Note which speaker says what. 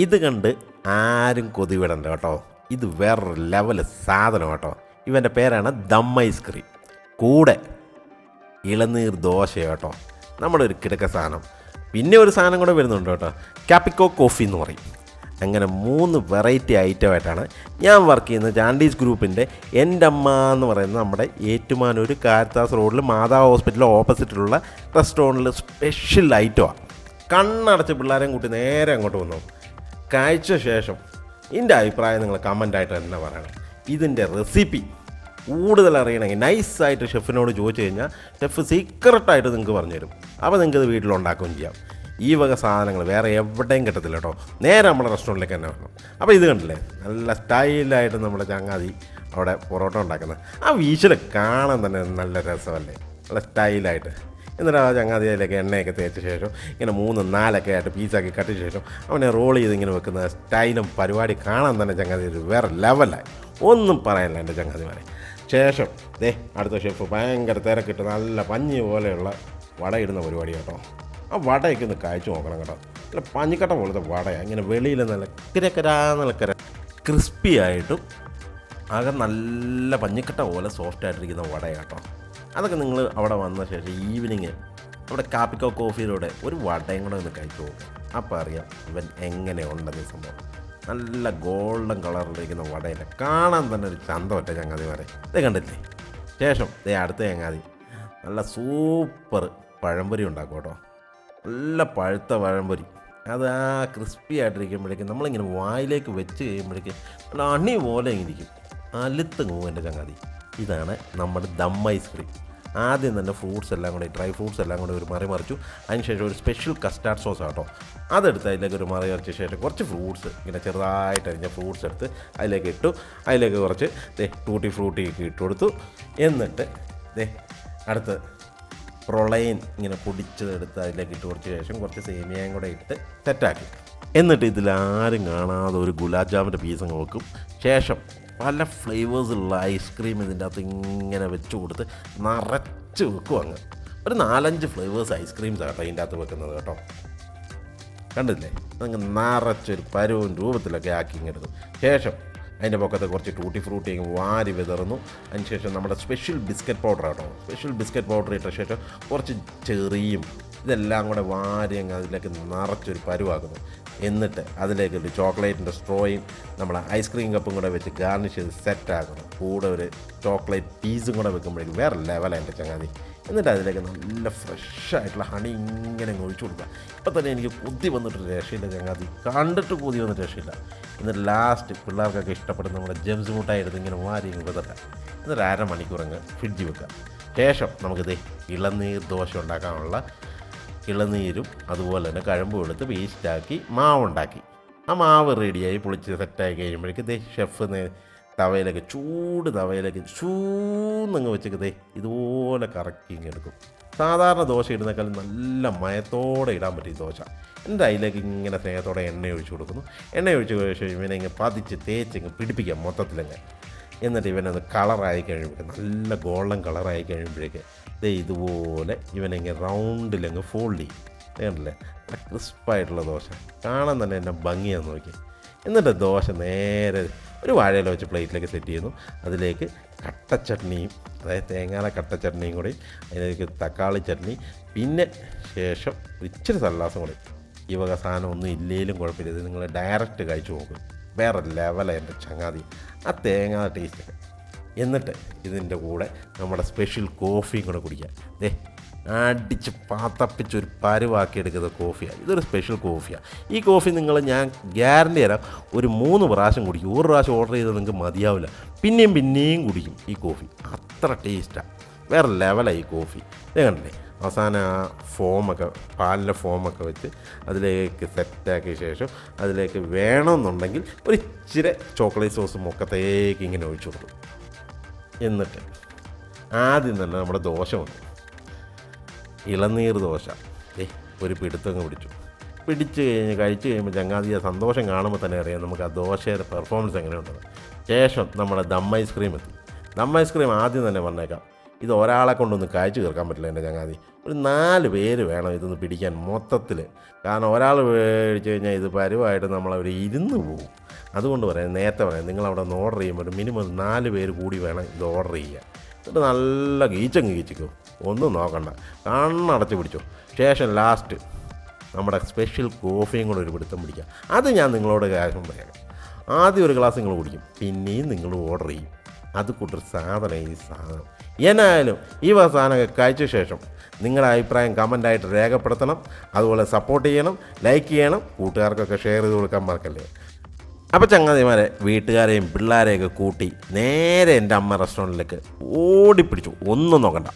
Speaker 1: ഇത് കണ്ട് ആരും കൊതിവിടണ്ട കേട്ടോ. ഇത് വേറൊരു ലെവൽ സാധനം കേട്ടോ. ഇവൻ്റെ പേരാണ് ദം ഐസ്ക്രീം. കൂടെ ഇളനീർ ദോശ കേട്ടോ. നമ്മുടെ ഒരു കിടക്ക സാധനം. പിന്നെ ഒരു സാധനം കൂടെ വരുന്നുണ്ട് കേട്ടോ, കാപ്പിക്കോ കോഫി എന്ന് പറയും. അങ്ങനെ 3 വെറൈറ്റി ഐറ്റമായിട്ടാണ് ഞാൻ വർക്ക് ചെയ്യുന്നത് ചാൻഡീസ് ഗ്രൂപ്പിൻ്റെ എൻ്റെ അമ്മ എന്ന് പറയുന്നത് നമ്മുടെ ഏറ്റുമാനൂർ കാരിത്താസ് റോഡിൽ മാതാവ് ഹോസ്പിറ്റൽ ഓപ്പോസിറ്റിലുള്ള റെസ്റ്റോറൻറ്റിൽ സ്പെഷ്യൽ ഐറ്റമാണ്. കണ്ണടച്ച് പിള്ളേരെയും കൂട്ടി നേരെ അങ്ങോട്ട് വന്നു കഴിച്ച ശേഷം എൻ്റെ അഭിപ്രായം നിങ്ങൾ കമൻ്റായിട്ട് തന്നെ പറയണം. ഇതിൻ്റെ റെസിപ്പി കൂടുതൽ അറിയണമെങ്കിൽ നൈസായിട്ട് ഷെഫിനോട് ചോദിച്ചു കഴിഞ്ഞാൽ ഷെഫ് സീക്രട്ടായിട്ട് നിങ്ങൾക്ക് പറഞ്ഞുതരും. അപ്പോൾ നിങ്ങൾക്കത് വീട്ടിലുണ്ടാക്കുകയും ചെയ്യാം. ഈ വക സാധനങ്ങൾ വേറെ എവിടെയും കിട്ടത്തില്ല കേട്ടോ. നേരെ നമ്മുടെ റെസ്റ്റോറൻറ്റിലേക്ക് തന്നെ വരണം. അപ്പോൾ ഇത് കണ്ടില്ലേ, നല്ല സ്റ്റൈലായിട്ട് നമ്മുടെ ചങ്ങാതി അവിടെ പൊറോട്ട ഉണ്ടാക്കുന്നത്. ആ വീശിൽ കാണാൻ തന്നെ നല്ല രസമല്ലേ, നല്ല സ്റ്റൈലായിട്ട്. എന്നിട്ട് ആ ചങ്ങാതി അതിലേക്ക് എണ്ണയൊക്കെ തേച്ച ശേഷം ഇങ്ങനെ 3-4 ആയിട്ട് പീസാക്കി കട്ടിച്ച ശേഷം അവനെ റോൾ ചെയ്ത് ഇങ്ങനെ വെക്കുന്ന സ്റ്റൈലും പരിപാടി കാണാൻ തന്നെ ചങ്ങാതി ഒരു വേറെ ലെവലായി. ഒന്നും പറയാനില്ല എൻ്റെ ചങ്ങാതിമാരെ. ശേഷം അടുത്ത ഷെഫ് ഭയങ്കര തിരക്കിട്ട് നല്ല പഞ്ഞി പോലെയുള്ള വട ഇടുന്ന പരിപാടി കേട്ടോ. ആ വടയൊക്കെ ഒന്ന് കഴിച്ചു നോക്കണം കേട്ടോ. നല്ല പഞ്ഞിക്കട്ട പോലത്തെ വടയാണ്. ഇങ്ങനെ വെളിയിൽ നല്ല കിരക്കര ക്രിസ്പി ആയിട്ടും ആകെ നല്ല പഞ്ഞിക്കട്ട പോലെ സോഫ്റ്റായിട്ടിരിക്കുന്ന വടയാണ് കേട്ടോ. അതൊക്കെ നിങ്ങൾ അവിടെ വന്ന ശേഷം ഈവനിങ് അവിടെ കാപ്പിക്കോ കോഫിയിലൂടെ ഒരു വടയും കൂടെ ഒന്ന് കഴിച്ചു നോക്കും. അപ്പോൾ അറിയാം ഇവൻ എങ്ങനെയുണ്ടെന്ന് സംഭവം. നല്ല ഗോൾഡൻ കളറിലിരിക്കുന്ന വടയില്ല, കാണാൻ തന്നെ ഒരു ചന്തമറ്റ ചങ്ങാതിമാരെ. ഇത് കണ്ടില്ലേ. ശേഷം അടുത്ത ചങ്ങാതി നല്ല സൂപ്പർ പഴംപൊരി ഉണ്ടാക്കും കേട്ടോ. നല്ല പഴുത്ത പഴംപൊരി. അത് ആ ക്രിസ്പി ആയിട്ടിരിക്കുമ്പോഴേക്കും നമ്മളിങ്ങനെ വായിലേക്ക് വെച്ച് കഴിയുമ്പോഴേക്കും നല്ല അണി പോലെ ഇരിക്കും. അലുത്ത് പോവും എൻ്റെ ചങ്ങാതി. ഇതാണ് നമ്മുടെ ദം ഐസ്ക്രീം. ആദ്യം തന്നെ ഫ്രൂട്ട്സ് എല്ലാം കൂടെ, ഡ്രൈ ഫ്രൂട്ട്സ് എല്ലാം കൂടെ ഒരു മറിച്ചു. അതിനുശേഷം ഒരു സ്പെഷ്യൽ കസ്റ്റാർഡ് സോസ് കേട്ടോ. അതെടുത്ത് അതിലേക്ക് ഒരു മറിച്ച ശേഷം കുറച്ച് ഫ്രൂട്ട്സ് ഇങ്ങനെ ചെറുതായിട്ട് അരിഞ്ഞ ഫ്രൂട്ട്സ് എടുത്ത് അതിലേക്ക് ഇട്ടു. അതിലേക്ക് കുറച്ച് ടൂട്ടി ഫ്രൂട്ടിയൊക്കെ ഇട്ട് കൊടുത്തു. എന്നിട്ട് അടുത്ത് പ്രൊളൈൻ ഇങ്ങനെ പൊടിച്ചതെടുത്ത് അതിലേക്ക് ഇട്ട് കൊടുത്ത ശേഷം കുറച്ച് സേമിയയും കൂടെ ഇട്ട് സെറ്റാക്കി. എന്നിട്ട് ഇതിലാരും കാണാതെ ഒരു ഗുലാബ് ജാമിൻ്റെ പീസ് നോക്കും. ശേഷം പല ഫ്ലേവേഴ്സുള്ള ഐസ്ക്രീം ഇതിൻ്റെ അകത്ത് ഇങ്ങനെ വെച്ച് കൊടുത്ത് നിറച്ച് വെക്കും. അങ്ങ് ഒരു 4-5 ഫ്ലേവേഴ്സ് ഐസ്ക്രീംസ് കേട്ടോ ഇതിൻ്റെ അകത്ത് വെക്കുന്നത് കേട്ടോ. കണ്ടില്ലേ, അങ്ങ് നിറച്ചൊരു പരുവും രൂപത്തിലൊക്കെ ആക്കി ഇങ്ങെടുക്കും. ശേഷം അതിൻ്റെ പൊക്കത്ത് കുറച്ച് ടൂട്ടി ഫ്രൂട്ടിയും വാരി വിതറുന്നു. അതിനുശേഷം നമ്മുടെ സ്പെഷ്യൽ ബിസ്ക്കറ്റ് പൗഡർ കേട്ടോ. സ്പെഷ്യൽ ബിസ്ക്കറ്റ് പൗഡർ ഇട്ട ശേഷം കുറച്ച് ചെറിയും ഇതെല്ലാം കൂടെ വാരി അങ്ങ് അതിലേക്ക് നിറച്ചൊരു പരുവാക്കുന്നു. എന്നിട്ട് അതിലേക്ക് ഒരു ചോക്ലേറ്റിൻ്റെ സ്ട്രോയും നമ്മുടെ ഐസ്ക്രീം കപ്പും കൂടെ വെച്ച് ഗാർണിഷ് ചെയ്ത് സെറ്റാക്കുന്നു. കൂടെ ഒരു ചോക്ലേറ്റ് പീസും കൂടെ വെക്കുമ്പോഴേക്കും വേറെ ലെവലാണ് എൻ്റെ ചങ്ങാതി. എന്നിട്ട് അതിലേക്ക് നല്ല ഫ്രഷായിട്ടുള്ള ഹണി ഇങ്ങനെ ഒഴിച്ചു കൊടുക്കുക. ഇപ്പം തന്നെ എനിക്ക് കൊതി വന്നിട്ടൊരു രക്ഷയില്ല ചങ്ങാതി, കണ്ടിട്ട് കൊതി വന്നിട്ട് രക്ഷയില്ല. എന്നിട്ട് ലാസ്റ്റ് പിള്ളേർക്കൊക്കെ ഇഷ്ടപ്പെടുന്ന നമ്മുടെ ജെംസ് മുട്ടായി എടുത്ത് ഇങ്ങനെ വാരി വിതറുക. എന്നിട്ട് 1/2 മണിക്കൂർ അങ്ങ് ഫ്രിഡ്ജിൽ വെക്കുക. ശേഷം നമുക്കിത് ഇളനീർ ദോശ ഉണ്ടാക്കാനുള്ള ഇളനീരും അതുപോലെ തന്നെ കഴമ്പും എടുത്ത് പേസ്റ്റാക്കി മാവുണ്ടാക്കി. ആ മാവ് റെഡിയായി പൊളിച്ച് സെറ്റായി കഴിയുമ്പോഴേക്ക് ഷെഫ് തവയിലേക്ക് ചൂട് തവയിലേക്ക് ചൂന്നങ്ങ് വെച്ചിട്ട് ഇതുപോലെ കറക്കി ഇങ്ങെടുക്കും. സാധാരണ ദോശ ഇടുന്നേക്കാളും നല്ല മയത്തോടെ ഇടാൻ പറ്റും ദോശ. എന്നിട്ട് അതിലേക്ക് ഇങ്ങനെ സ്നേഹത്തോടെ എണ്ണ ഒഴിച്ച് കൊടുക്കുന്നു. എണ്ണ ഒഴിച്ച് കഴിച്ച് ഇവനെ ഇങ്ങനെ പതിച്ച് തേച്ചിങ്ങ് പിടിപ്പിക്കാം മൊത്തത്തിലങ്ങ്. എന്നിട്ട് ഇവനത് കളറായി കഴിയുമ്പോഴേക്ക് നല്ല ഗോൾഡൻ കളറായി കഴിയുമ്പോഴേക്ക് ഇതുപോലെ ഇവനെങ്ങനെ റൗണ്ടിലങ്ങ് ഫോൾഡ് ചെയ്യും. കണ്ടില്ലേ, നല്ല ക്രിസ്പായിട്ടുള്ള ദോശ കാണാൻ തന്നെ എന്നെ ഭംഗിയാന്ന് നോക്കി. എന്നിട്ട് ദോശ നേരെ ഒരു വാഴയില വെച്ച് പ്ലേറ്റിലേക്ക് സെറ്റ് ചെയ്യുന്നു. അതിലേക്ക് കട്ടച്ചട്നിയും, അതായത് തേങ്ങാല കട്ടച്ചട്നിയും കൂടി, അതിലേക്ക് തക്കാളി ചട്നി, പിന്നെ ശേഷം ഇച്ചിരി സല്ലാസും കൂടി. ഈ വക സാധനം ഒന്നും ഇല്ലേലും കുഴപ്പമില്ല, ഇത് നിങ്ങൾ ഡയറക്റ്റ് കഴിച്ചു നോക്കും. വേറെ ലെവലാണ് എൻ്റെ ചങ്ങാതി ആ തേങ്ങ ടേസ്റ്റൊക്കെ. എന്നിട്ട് ഇതിൻ്റെ കൂടെ നമ്മുടെ സ്പെഷ്യൽ കോഫിയും കൂടെ കുടിക്കാം. അടിച്ച് പാത്തപ്പിച്ചൊരു പരുവാക്കി എടുക്കുന്ന കോഫിയാണ്. ഇതൊരു സ്പെഷ്യൽ കോഫിയാണ്. ഈ കോഫി ഞാൻ ഗ്യാരണ്ടി തരാം, ഒരു 3 പ്രാവശ്യം കുടിക്കും. ഒരു പ്രാവശ്യം ഓർഡർ ചെയ്താൽ നിങ്ങൾക്ക് മതിയാവില്ല, പിന്നെയും കുടിക്കും ഈ കോഫി. അത്ര ടേസ്റ്റാണ്, വേറെ ലെവലാണ് ഈ കോഫി. കണ്ടില്ലേ, അവസാനം ആ ഫോമൊക്കെ, പാലിൻ്റെ ഫോമൊക്കെ വെച്ച് അതിലേക്ക് സെറ്റാക്കിയ ശേഷം അതിലേക്ക് വേണമെന്നുണ്ടെങ്കിൽ ഒരു ഇച്ചിരി ചോക്ലേറ്റ് സോസ് മുക്കത്തേക്ക് ഇങ്ങനെ ഒഴിച്ചു കൊടുക്കും. എന്നിട്ട് ആദ്യം തന്നെ നമ്മുടെ ദോശ വന്നു, ഇളനീർ ദോശ ഒരു പിടുത്തങ്ങ് പിടിച്ച് കഴിച്ച് കഴിയുമ്പോൾ ചങ്ങാതിയെ സന്തോഷം കാണുമ്പോൾ തന്നെ അറിയാം നമുക്ക് ആ ദോശയുടെ പെർഫോമൻസ് എങ്ങനെയുണ്ടെന്ന്. ശേഷം നമ്മുടെ ദം ഐസ്ക്രീം എത്തി. ദം ഐസ്ക്രീം ആദ്യം തന്നെ വന്നേക്കാം. ഇത് ഒരാളെ കൊണ്ടൊന്നും കഴിച്ചു തീർക്കാൻ പറ്റില്ല എൻ്റെ ചങ്ങാതി. ഒരു 4 പേര് വേണം ഇതൊന്ന് പിടിക്കാൻ മൊത്തത്തിൽ. കാരണം ഒരാൾ മേടിച്ച് കഴിഞ്ഞാൽ ഇത് പരുവായിട്ട് നമ്മളവിടെ ഇരുന്ന് പോകും. അതുകൊണ്ട് പറയാം, നേരത്തെ പറയാം, നിങ്ങളവിടെ നിന്ന് ഓർഡർ ചെയ്യുമ്പോൾ ഒരു മിനിമം 4 പേര് കൂടി വേണം ഇത് ഓർഡർ ചെയ്യുക. എന്നിട്ട് നല്ല ഗീച്ചിക്കോ, ഒന്നും നോക്കണ്ട, കണ്ണടച്ച് പിടിച്ചോ. ശേഷം ലാസ്റ്റ് നമ്മുടെ സ്പെഷ്യൽ കോഫിയും കൂടെ ഒരു പിടുത്തം പിടിക്കുക. അത് ഞാൻ നിങ്ങളോട് കാര്യം പറയാം. ആദ്യം ഒരു ഗ്ലാസ് നിങ്ങൾ കുടിക്കും, പിന്നെയും നിങ്ങൾ ഓർഡർ ചെയ്യും. അത് കൂട്ടൊരു സാധനം ഈ സാധനം. എന്നായാലും ഈ സാധനമൊക്കെ കഴിച്ച ശേഷം നിങ്ങളുടെ അഭിപ്രായം കമൻ്റായിട്ട് രേഖപ്പെടുത്തണം. അതുപോലെ സപ്പോർട്ട് ചെയ്യണം, ലൈക്ക് ചെയ്യണം, കൂട്ടുകാർക്കൊക്കെ ഷെയർ ചെയ്ത് കൊടുക്കാൻ മറക്കല്ലേ. അപ്പോൾ ചങ്ങാതിമാരെ, വീട്ടുകാരെയും പിള്ളേരെയൊക്കെ കൂട്ടി നേരെ എൻ്റെ അമ്മ റെസ്റ്റോറൻറ്റിലേക്ക് ഓടിപ്പിടിച്ചു, ഒന്നും നോക്കണ്ട.